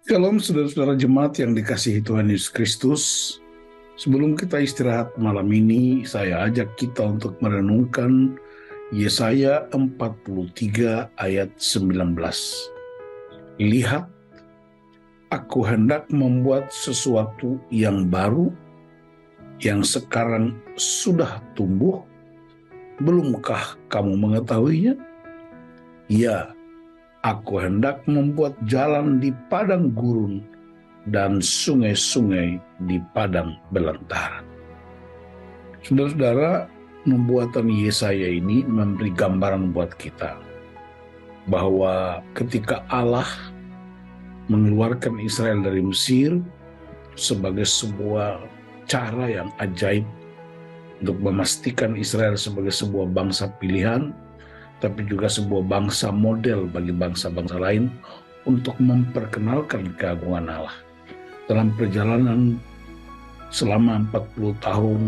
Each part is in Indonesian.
Shalom saudara-saudara jemaat yang dikasihi Tuhan Yesus Kristus. Sebelum kita istirahat malam ini, saya ajak kita untuk merenungkan Yesaya 43 ayat 19. Lihat, aku hendak membuat sesuatu yang baru, yang sekarang sudah tumbuh. Belumkah kamu mengetahuinya? Ya, aku hendak membuat jalan di padang gurun dan sungai-sungai di padang belantara. Saudara-saudara, pembuatan Yesaya ini memberi gambaran buat kita bahwa ketika Allah mengeluarkan Israel dari Mesir sebagai sebuah cara yang ajaib untuk memastikan Israel sebagai sebuah bangsa pilihan, tapi juga sebuah bangsa model bagi bangsa-bangsa lain untuk memperkenalkan keagungan Allah. Dalam perjalanan selama 40 tahun,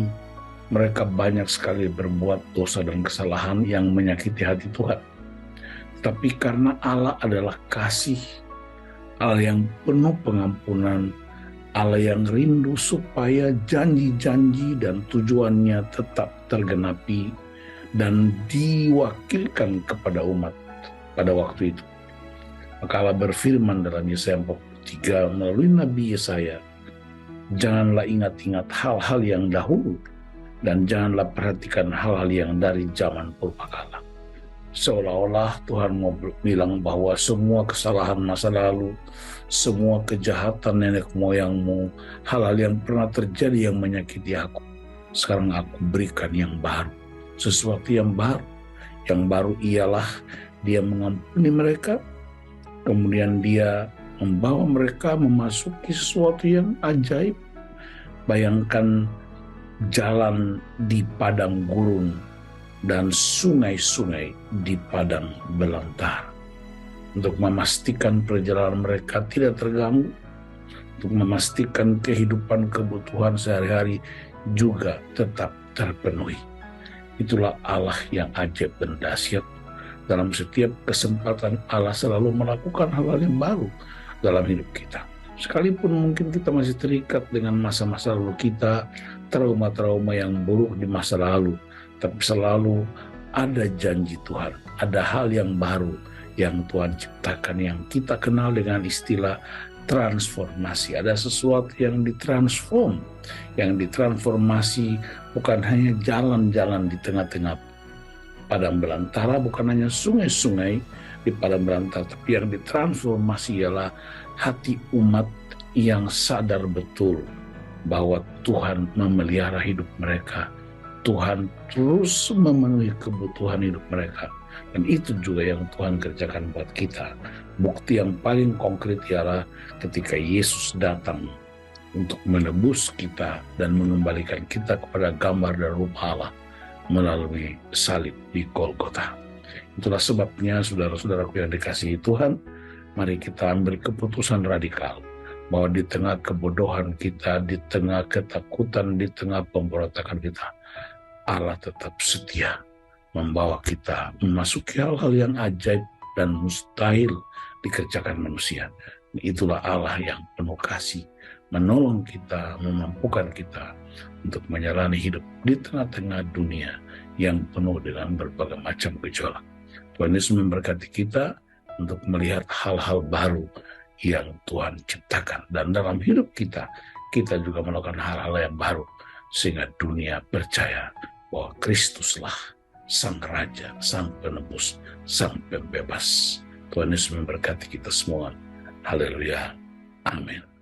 mereka banyak sekali berbuat dosa dan kesalahan yang menyakiti hati Tuhan. Tapi karena Allah adalah kasih, Allah yang penuh pengampunan, Allah yang rindu supaya janji-janji dan tujuannya tetap tergenapi dan diwakilkan kepada umat pada waktu itu. Maka Allah berfirman dalam Yesaya 43 melalui Nabi Yesaya, janganlah ingat-ingat hal-hal yang dahulu dan janganlah perhatikan hal-hal yang dari zaman purbakala. Seolah-olah Tuhan mau bilang bahwa semua kesalahan masa lalu, semua kejahatan nenek moyangmu, hal-hal yang pernah terjadi yang menyakiti aku, sekarang aku berikan yang baru, sesuatu yang baru. Yang baru ialah Dia mengampuni mereka, kemudian Dia membawa mereka memasuki sesuatu yang ajaib. Bayangkan jalan di padang gurun dan sungai-sungai di padang belantara. Untuk memastikan perjalanan mereka tidak terganggu, untuk memastikan kehidupan kebutuhan sehari-hari juga tetap terpenuhi. Itulah Allah yang ajaib dan dahsyat. Dalam setiap kesempatan Allah selalu melakukan hal-hal yang baru dalam hidup kita. Sekalipun mungkin kita masih terikat dengan masa-masa lalu kita, trauma-trauma yang buruk di masa lalu, tapi selalu ada janji Tuhan, ada hal yang baru yang Tuhan ciptakan, yang kita kenal dengan istilah transformasi. Ada sesuatu yang ditransform, yang ditransformasi, bukan hanya jalan-jalan di tengah-tengah padang belantara, bukan hanya sungai-sungai di padang belantara, tapi yang ditransformasi ialah hati umat yang sadar betul bahwa Tuhan memelihara hidup mereka. Tuhan terus memenuhi kebutuhan hidup mereka. Dan itu juga yang Tuhan kerjakan buat kita. Bukti yang paling konkret ialah ketika Yesus datang untuk menebus kita dan mengembalikan kita kepada gambar dan rupa Allah melalui salib di Golgota. Itulah sebabnya saudara-saudaraku yang dikasihi Tuhan, mari kita ambil keputusan radikal bahwa di tengah kebodohan kita, di tengah ketakutan, di tengah pemberontakan kita, Allah tetap setia membawa kita memasuki hal-hal yang ajaib dan mustahil dikerjakan manusia. Itulah Allah yang penuh kasih, menolong kita, memampukan kita untuk menjalani hidup di tengah-tengah dunia yang penuh dengan berbagai macam gejolak. Tuhan Yesus memberkati kita untuk melihat hal-hal baru yang Tuhan ciptakan. Dan dalam hidup kita, kita juga melakukan hal-hal yang baru, sehingga dunia percaya bahwa Kristuslah Sang Raja, Sang Penebus, Sang Pembebas. Tuhan Yesus memberkati kita semua. Haleluya. Amin.